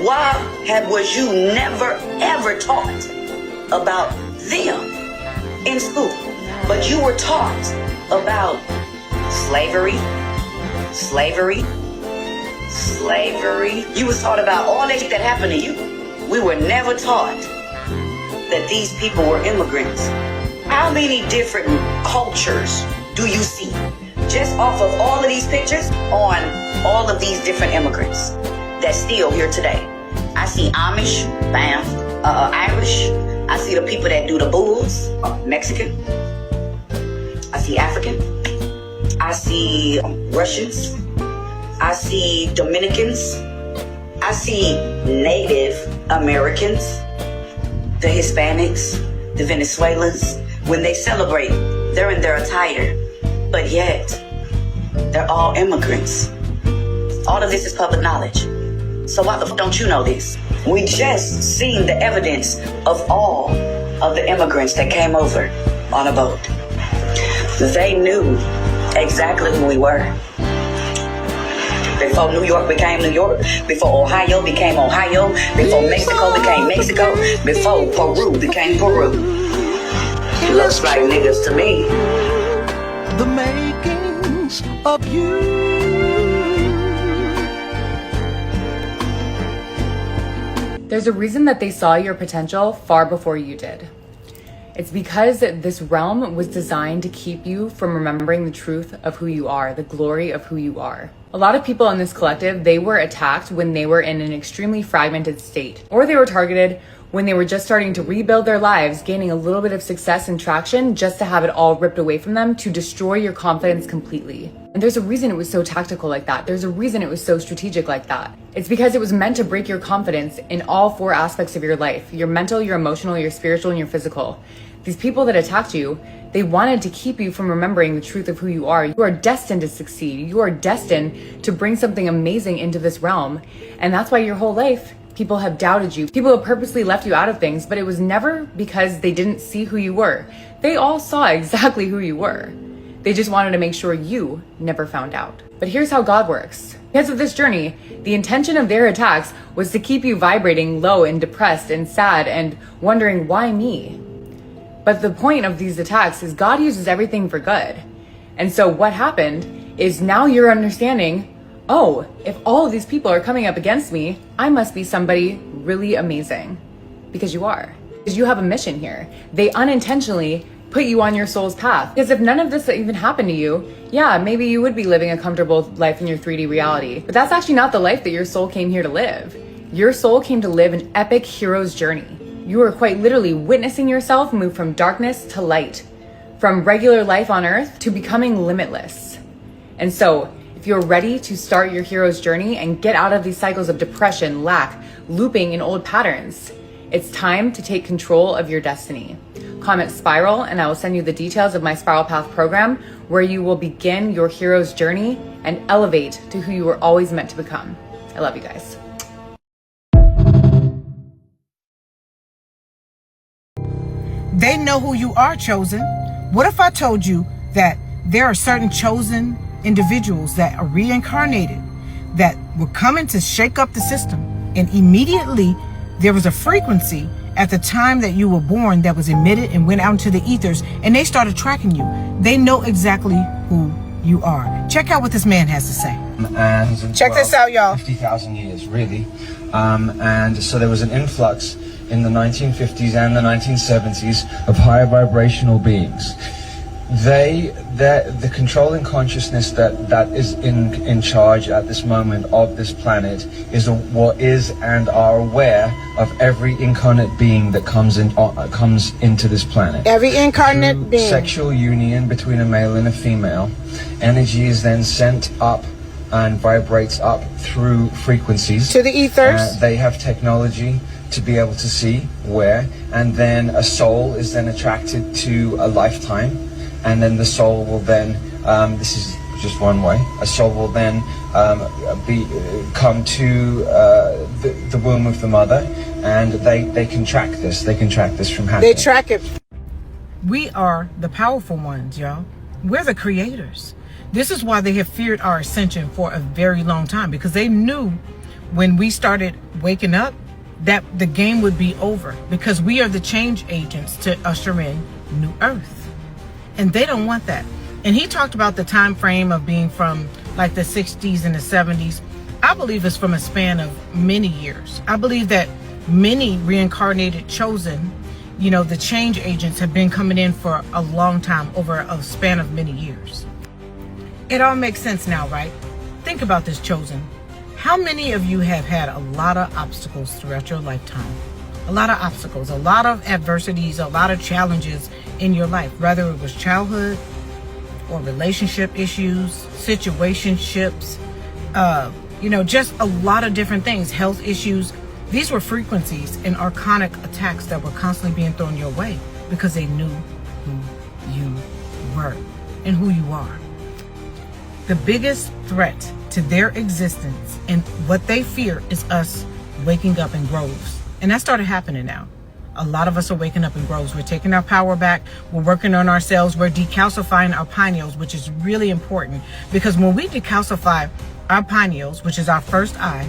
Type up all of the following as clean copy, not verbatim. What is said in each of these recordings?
Was you never ever taught about them in school? But you were taught about slavery. You was taught about all that shit that happened to you. We were never taught that these people were immigrants. How many different cultures do you see just off of all of these pictures on all of these different immigrants that's still here today? I see Amish, Irish. I see the people that do the bulls, Mexican. I see African. I see Russians. I see Dominicans. I see Native Americans, the Hispanics, the Venezuelans. When they celebrate, they're in their attire, but yet they're all immigrants. All of this is public knowledge. So why the f don't you know this? We just seen the evidence of all of the immigrants that came over on a boat. They knew exactly who we were. Before New York became New York, before Ohio became Ohio, before Mexico became Mexico, before Peru became Peru. Looks like niggas to me. The makings of you. There's a reason that they saw your potential far before you did. It's because this realm was designed to keep you from remembering the truth of who you are, the glory of who you are. A lot of people in this collective, they were attacked when they were in an extremely fragmented state, or they were targeted when they were just starting to rebuild their lives, gaining a little bit of success and traction just to have it all ripped away from them to destroy your confidence completely. And there's a reason it was so tactical like that. There's a reason it was so strategic like that. It's because it was meant to break your confidence in all four aspects of your life: your mental, your emotional, your spiritual, and your physical. These people that attacked you, they wanted to keep you from remembering the truth of who you are. You are destined to succeed. You are destined to bring something amazing into this realm. And that's why your whole life, people have doubted you. People have purposely left you out of things, but it was never because they didn't see who you were. They all saw exactly who you were. They just wanted to make sure you never found out. But here's how God works. Because of this journey, the intention of their attacks was to keep you vibrating low and depressed and sad and wondering, why me? But the point of these attacks is God uses everything for good. And so what happened is now you're understanding, oh, if all of these people are coming up against me, I must be somebody really amazing. Because you are. Because you have a mission here. They unintentionally put you on your soul's path. Because if none of this even happened to you, yeah, maybe you would be living a comfortable life in your 3D reality. But that's actually not the life that your soul came here to live. Your soul came to live an epic hero's journey. You are quite literally witnessing yourself move from darkness to light, from regular life on earth to becoming limitless. And so, if you're ready to start your hero's journey and get out of these cycles of depression, lack, looping in old patterns, it's time to take control of your destiny. Comment Spiral and I will send you the details of my Spiral Path program, where you will begin your hero's journey and elevate to who you were always meant to become. I love you guys. They know who you are, chosen. What if I told you that there are certain chosen individuals that are reincarnated that were coming to shake up the system, and immediately there was a frequency at the time that you were born that was emitted and went out into the ethers, and they started tracking you. They know exactly who you are. Check out what this man has to say. And check this out, y'all. 50,000 years, really. And so there was an influx in the 1950s and the 1970s of higher vibrational beings. The controlling consciousness that is in charge at this moment of this planet is what is and are aware of every incarnate being that comes into this planet. Every incarnate Through being. Sexual union between a male and a female, energy is then sent up and vibrates up through frequencies to the ethers. They have technology to be able to see where, and then a soul is then attracted to a lifetime, and then the soul will then, this is just one way, a soul will then come to the womb of the mother, and they can track this. They can track this from happening. They track it. We are the powerful ones, y'all. We're the creators. This is why they have feared our ascension for a very long time, because they knew when we started waking up, that the game would be over, because we are the change agents to usher in new earth. And they don't want that. And he talked about the time frame of being from like the 60s and the 70s. I believe it's from a span of many years. I believe that many reincarnated chosen, the change agents have been coming in for a long time, over a span of many years. It all makes sense now, right? Think about this, chosen. How many of you have had a lot of obstacles throughout your lifetime? A lot of obstacles, a lot of adversities, a lot of challenges in your life, whether it was childhood or relationship issues, situationships, just a lot of different things, health issues. These were frequencies and archonic attacks that were constantly being thrown your way because they knew who you were and who you are. The biggest threat to their existence and what they fear is us waking up in groves. And that started happening now. A lot of us are waking up in groves. We're taking our power back. We're working on ourselves. We're decalcifying our pineals, which is really important, because when we decalcify our pineals, which is our first eye,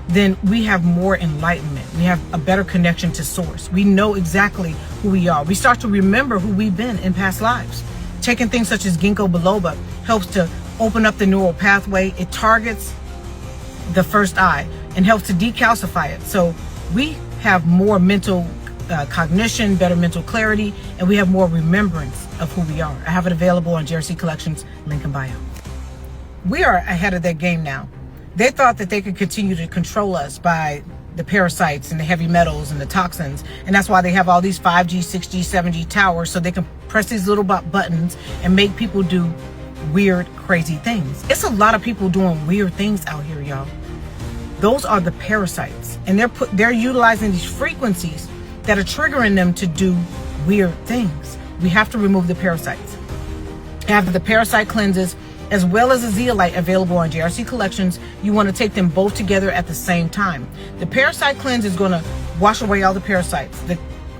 then we have more enlightenment. We have a better connection to source. We know exactly who we are. We start to remember who we've been in past lives. Taking things such as ginkgo biloba helps to open up the neural pathway. It targets the first eye and helps to decalcify it. So we have more mental cognition, better mental clarity, and we have more remembrance of who we are. I have it available on JRC Collections, link in bio. We are ahead of their game now. They thought that they could continue to control us by the parasites and the heavy metals and the toxins, and that's why they have all these 5G, 6G, 7G towers, so they can press these little buttons and make people do weird, crazy things. It's a lot of people doing weird things out here, y'all. Those are the parasites, and they're utilizing these frequencies that are triggering them to do weird things. We have to remove the parasites. Have the parasite cleanses as well as a zeolite available on JRC Collections. You want to take them both together at the same time. The parasite cleanse is going to wash away all the parasites.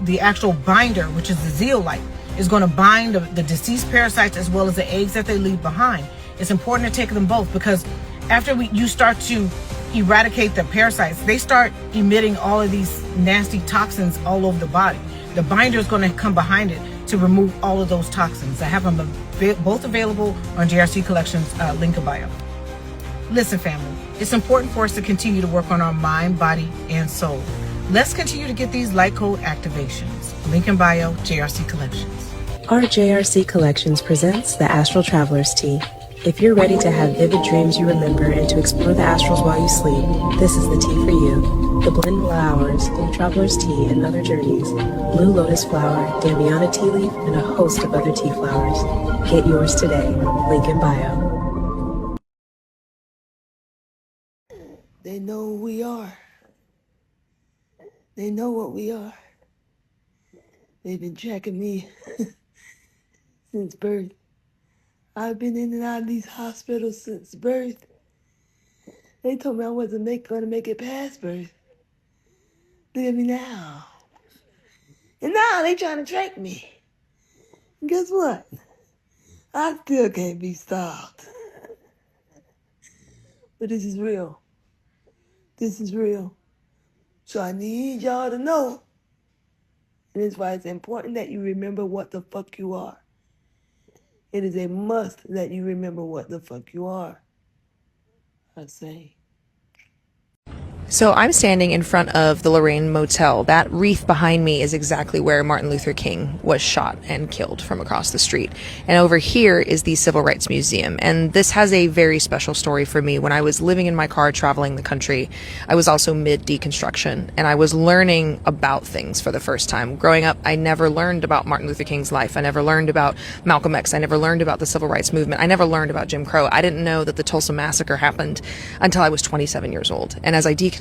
The actual binder, which is the zeolite, is going to bind the deceased parasites as well as the eggs that they leave behind. It's important to take them both, because after you start to eradicate the parasites, they start emitting all of these nasty toxins all over the body. The binder is going to come behind it to remove all of those toxins. I have them both available on JRC Collections, link in bio. Listen, family, it's important for us to continue to work on our mind, body, and soul. Let's continue to get these light code activations. Link in bio, JRC Collections. Our JRC Collections presents the Astral Traveler's Tea. If you're ready to have vivid dreams you remember and to explore the astrals while you sleep, this is the tea for you. The blend flowers, Traveler's Tea, and other journeys, blue lotus flower, Dambiana tea leaf, and a host of other tea flowers. Get yours today. Link in bio. They know who we are. They know what we are. They've been tracking me since birth. I've been in and out of these hospitals since birth. They told me I wasn't going to make it past birth. Look at me now. And now they trying to track me. And guess what? I still can't be stopped. But this is real. This is real. So I need y'all to know. And that's why it's important that you remember what the fuck you are. It is a must that you remember what the fuck you are. I say. So I'm standing in front of the Lorraine Motel. That wreath behind me is exactly where Martin Luther King was shot and killed from across the street. And over here is the Civil Rights Museum. And this has a very special story for me. When I was living in my car traveling the country, I was also mid-deconstruction, and I was learning about things for the first time. Growing up, I never learned about Martin Luther King's life. I never learned about Malcolm X. I never learned about the Civil Rights Movement. I never learned about Jim Crow. I didn't know that the Tulsa Massacre happened until I was 27 years old. And as I deconstructed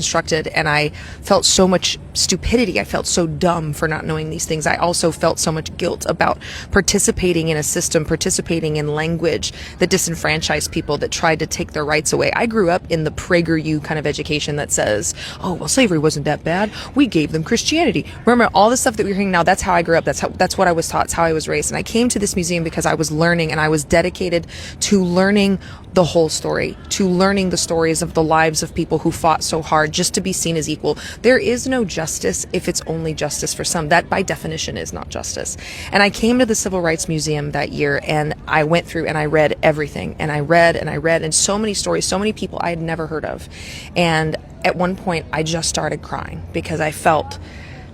and I felt so much stupidity. I felt so dumb for not knowing these things. I also felt so much guilt about participating in a system, participating in language that disenfranchised people, that tried to take their rights away. I grew up in the PragerU kind of education that says, oh, well, slavery wasn't that bad. We gave them Christianity. Remember all the stuff that we're hearing now? That's how I grew up. That's what I was taught. It's how I was raised. And I came to this museum because I was learning, and I was dedicated to learning the whole story, to learning the stories of the lives of people who fought so hard just to be seen as equal. There is no justice if it's only justice for some. That by definition is not justice. And I came to the Civil Rights Museum that year, and I went through and I read everything, and I read and so many stories, so many people I had never heard of. And at one point I just started crying because I felt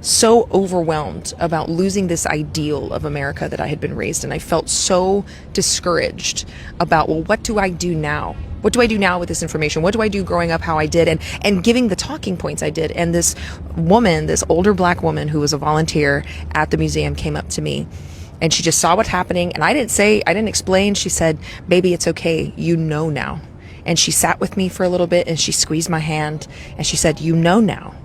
so overwhelmed about losing this ideal of America that I had been raised in. I felt so discouraged about, well, what do I do now? What do I do now with this information? What do I do growing up how I did, and giving the talking points I did? And this woman, this older black woman who was a volunteer at the museum, came up to me, and she just saw what's happening. And I didn't explain. She said, "Baby, it's okay. You know now." And she sat with me for a little bit and she squeezed my hand and she said, "You know now."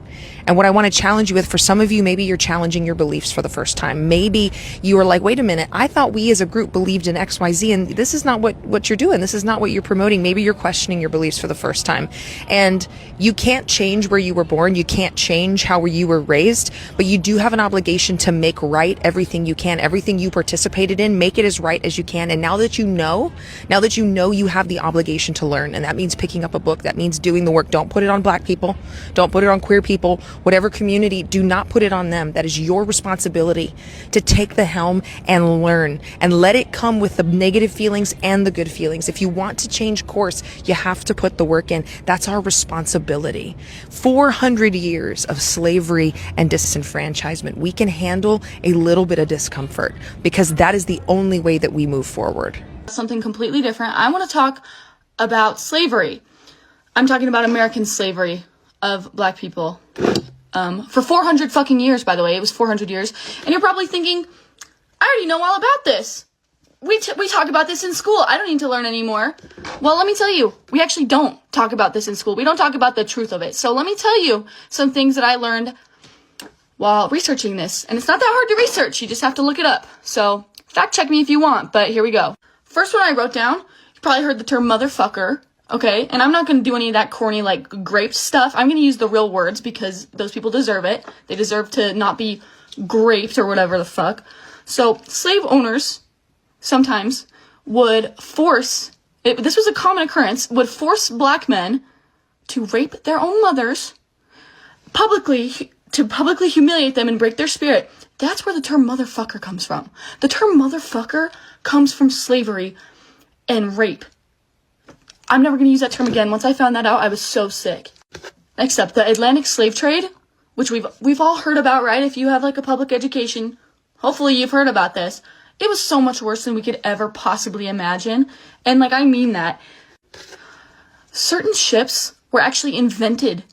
And what I want to challenge you with, for some of you, maybe you're challenging your beliefs for the first time. Maybe you are like, wait a minute, I thought we as a group believed in X, Y, Z, and this is not what you're doing. This is not what you're promoting. Maybe you're questioning your beliefs for the first time. And you can't change where you were born. You can't change how you were raised, but you do have an obligation to make right everything you can, everything you participated in, make it as right as you can. And now that you know, you have the obligation to learn. And that means picking up a book. That means doing the work. Don't put it on black people. Don't put it on queer people. Whatever community, do not put it on them. That is your responsibility to take the helm and learn, and let it come with the negative feelings and the good feelings. If you want to change course, you have to put the work in. That's our responsibility. 400 years of slavery and disenfranchisement. We can handle a little bit of discomfort because that is the only way that we move forward. Something completely different. I want to talk about slavery. I'm talking about American slavery of black people. For 400 fucking years, by the way. It was 400 years. And you're probably thinking, I already know all about this. We talk about this in school. I don't need to learn anymore. Well, let me tell you, we actually don't talk about this in school. We don't talk about the truth of it. So let me tell you some things that I learned while researching this. And it's not that hard to research. You just have to look it up. So fact check me if you want, but here we go. First one I wrote down, you probably heard the term motherfucker. Okay, and I'm not going to do any of that corny, like, grape stuff. I'm going to use the real words because those people deserve it. They deserve to not be graped or whatever the fuck. So, slave owners sometimes would force, this was a common occurrence, would force black men to rape their own mothers publicly, to publicly humiliate them and break their spirit. That's where the term motherfucker comes from. The term motherfucker comes from slavery and rape. I'm never going to use that term again. Once I found that out, I was so sick. Next up, the Atlantic slave trade, which we've all heard about, right? If you have like a public education, hopefully you've heard about this. It was so much worse than we could ever possibly imagine. And like, I mean that. Certain ships were actually invented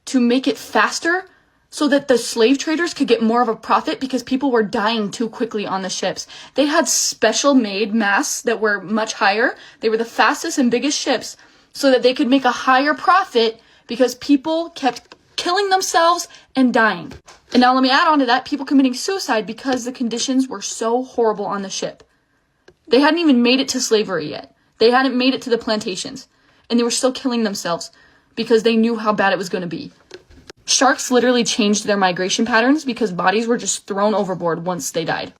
to make it faster so that the slave traders could get more of a profit because people were dying too quickly on the ships. They had special made masts that were much higher. They were the fastest and biggest ships so that they could make a higher profit because people kept killing themselves and dying. And now let me add on to that, people committing suicide because the conditions were so horrible on the ship. They hadn't even made it to slavery yet. They hadn't made it to the plantations. And they were still killing themselves because they knew how bad it was going to be. Sharks literally changed their migration patterns because bodies were just thrown overboard once they died.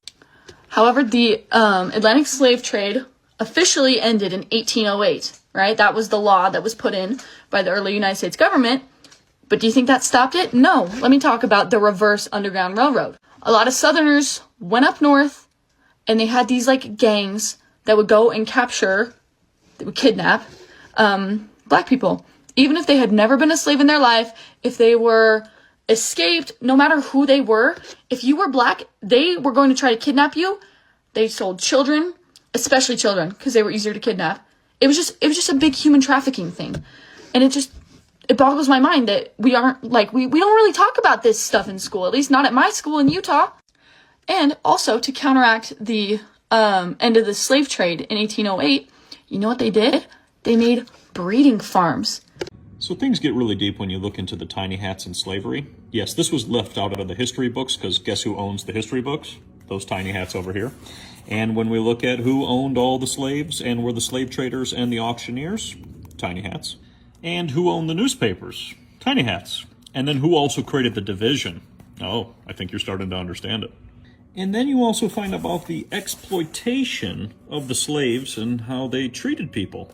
However, the Atlantic slave trade officially ended in 1808, right? That was the law that was put in by the early United States government. But do you think that stopped it? No. Let me talk about the reverse Underground Railroad. A lot of Southerners went up north and they had these like gangs that would go and capture, they would kidnap black people. Even if they had never been a slave in their life, if they were escaped, no matter who they were, if you were black, they were going to try to kidnap you. They sold children, especially children, because they were easier to kidnap. It was just a big human trafficking thing. And it boggles my mind that we aren't, like, we don't really talk about this stuff in school, at least not at my school in Utah. And also, to counteract the end of the slave trade in 1808, you know what they did? They made breeding farms. So things get really deep when you look into the tiny hats and slavery. Yes, this was left out of the history books because guess who owns the history books? Those tiny hats over here. And when we look at who owned all the slaves and were the slave traders and the auctioneers, tiny hats. And who owned the newspapers, tiny hats. And then who also created the division? Oh, I think you're starting to understand it. And then you also find about the exploitation of the slaves and how they treated people.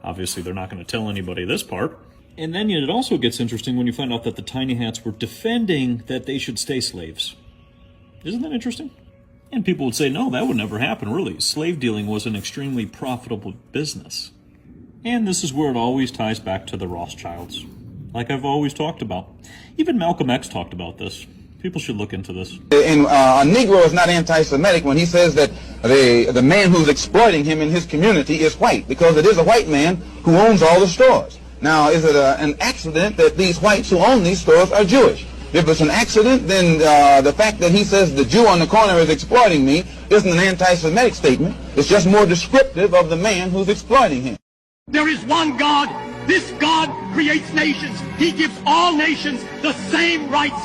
Obviously, they're not going to tell anybody this part. And then it also gets interesting when you find out that the tiny hats were defending that they should stay slaves. Isn't that interesting? And people would say, no, that would never happen, really. Slave dealing was an extremely profitable business. And this is where it always ties back to the Rothschilds, like I've always talked about. Even Malcolm X talked about this. People should look into this. And a Negro is not anti-Semitic when he says that the man who's exploiting him in his community is white, because it is a white man who owns all the stores. Now, is it an accident that these whites who own these stores are Jewish? If it's an accident, then the fact that he says the Jew on the corner is exploiting me isn't an anti-Semitic statement. It's just more descriptive of the man who's exploiting him. There is one God. This God creates nations. He gives all nations the same rights.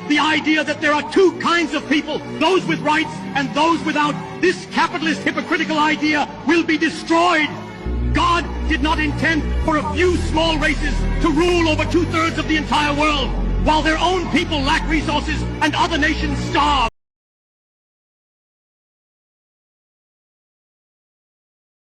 The idea that there are two kinds of people, those with rights and those without, this capitalist hypocritical idea will be destroyed. God did not intend for a few small races to rule over 2/3 of the entire world, while their own people lack resources and other nations starve.